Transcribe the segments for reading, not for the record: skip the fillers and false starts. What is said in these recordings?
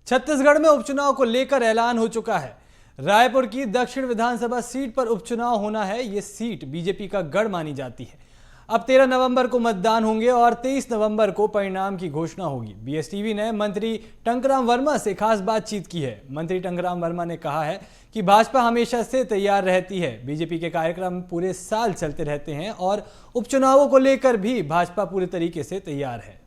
छत्तीसगढ़ में उपचुनाव को लेकर ऐलान हो चुका है। रायपुर की दक्षिण विधानसभा सीट पर उपचुनाव होना है। ये सीट बीजेपी का गढ़ मानी जाती है। अब 13 नवंबर को मतदान होंगे और 23 नवंबर को परिणाम की घोषणा होगी। बीएसटीवी ने मंत्री टंकराम वर्मा से खास बातचीत की है। मंत्री टंकराम वर्मा ने कहा है कि भाजपा हमेशा से तैयार रहती है। बीजेपी के कार्यक्रम पूरे साल चलते रहते हैं और उपचुनावों को लेकर भी भाजपा पूरे तरीके से तैयार है।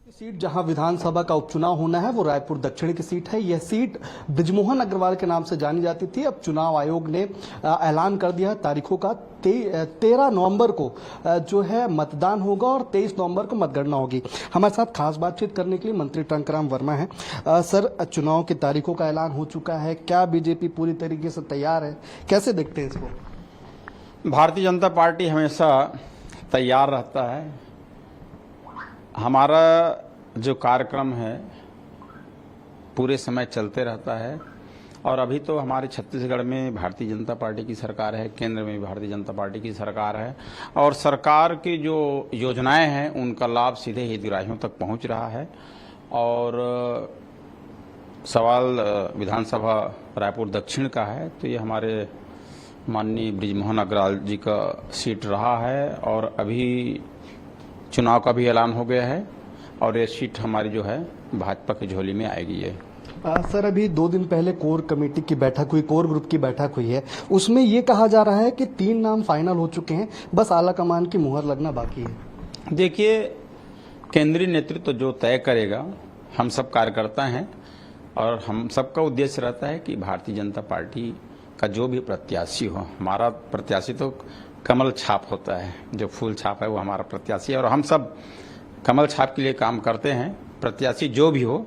सीट जहां विधानसभा का उपचुनाव होना है वो रायपुर दक्षिण की सीट है। यह सीट बृजमोहन अग्रवाल के नाम से जानी जाती थी। अब चुनाव आयोग ने ऐलान कर दिया तारीखों का। 13 नवंबर को जो है मतदान होगा और 23 नवंबर को मतगणना होगी। हमारे साथ खास बातचीत करने के लिए मंत्री टंकराम वर्मा है। सर, चुनाव की तारीखों का ऐलान हो चुका है, क्या बीजेपी पूरी तरीके से तैयार है, कैसे देखते हैं इसको? भारतीय जनता पार्टी हमेशा तैयार रहता है। हमारा जो कार्यक्रम है पूरे समय चलते रहता है और अभी तो हमारे छत्तीसगढ़ में भारतीय जनता पार्टी की सरकार है, केंद्र में भी भारतीय जनता पार्टी की सरकार है और सरकार की जो योजनाएं हैं उनका लाभ सीधे हितग्राहियों तक पहुंच रहा है। और सवाल विधानसभा रायपुर दक्षिण का है तो ये हमारे माननीय बृजमोहन अग्रवाल जी का सीट रहा है और अभी चुनाव का भी ऐलान हो गया है और ये सीट हमारी जो है भाजपा की झोली में आएगी। ये सर, अभी 2 दिन पहले कोर कमेटी की बैठक हुई, कोर ग्रुप की बैठक हुई है। उसमें ये कहा जा रहा है कि 3 नाम फाइनल हो चुके हैं, बस आला कमान की मुहर लगना बाकी है। देखिए, केंद्रीय नेतृत्व जो तय करेगा, हम सब कार्यकर्ता हैं और हम सबका उद्देश्य रहता है कि भारतीय जनता पार्टी का जो भी प्रत्याशी हो, हमारा प्रत्याशी तो कमल छाप होता है, जो फूल छाप है वो हमारा प्रत्याशी है और हम सब कमल छाप के लिए काम करते हैं। प्रत्याशी जो भी हो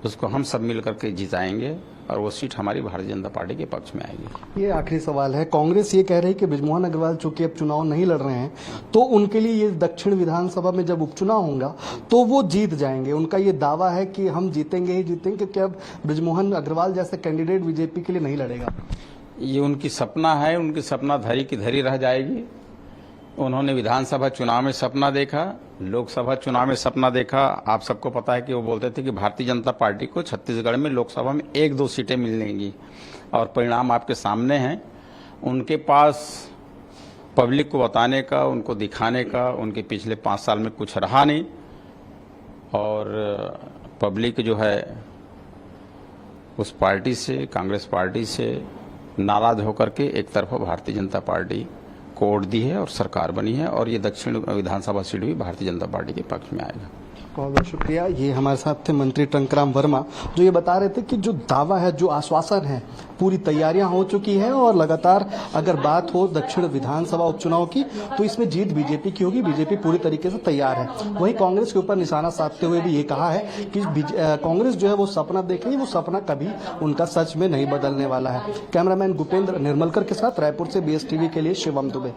उसको हम सब मिल करके जिताएंगे और वो सीट हमारी भारतीय जनता पार्टी के पक्ष में आएगी। ये आखिरी सवाल है। कांग्रेस ये कह रही है कि बृजमोहन अग्रवाल चूंकि अब चुनाव नहीं लड़ रहे हैं तो उनके लिए ये दक्षिण विधानसभा में जब उपचुनाव होगा तो वो जीत जाएंगे। उनका ये दावा है कि हम जीतेंगे ही जीतेंगे क्योंकि अब बृजमोहन अग्रवाल जैसे कैंडिडेट बीजेपी के लिए नहीं लड़ेगा। ये उनकी सपना है, उनकी सपना धरी की धरी रह जाएगी। उन्होंने विधानसभा चुनाव में सपना देखा, लोकसभा चुनाव में सपना देखा। आप सबको पता है कि वो बोलते थे कि भारतीय जनता पार्टी को छत्तीसगढ़ में लोकसभा में 1-2 सीटें मिलेंगी और परिणाम आपके सामने हैं। उनके पास पब्लिक को बताने का, उनको दिखाने का, उनके पिछले 5 साल में कुछ रहा नहीं और पब्लिक जो है उस पार्टी से, कांग्रेस पार्टी से नाराज होकर के एक तरफा भारतीय जनता पार्टी को वोट दी है और सरकार बनी है और ये दक्षिण विधानसभा सीट भी भारतीय जनता पार्टी के पक्ष में आएगा। बहुत बहुत शुक्रिया। ये हमारे साथ थे मंत्री टंकराम वर्मा, जो ये बता रहे थे कि जो दावा है, जो आश्वासन है, पूरी तैयारियां हो चुकी है और लगातार अगर बात हो दक्षिण विधानसभा उपचुनाव की तो इसमें जीत बीजेपी की होगी। बीजेपी पूरी तरीके से तैयार है। वहीं कांग्रेस के ऊपर निशाना साधते हुए भी ये कहा है कि कांग्रेस जो है वो सपना देख रही है, वो सपना कभी उनका सच में नहीं बदलने वाला है। कैमरामैन गुपेंद्र निर्मलकर के साथ रायपुर से BSTV के लिए शिवम दुबे।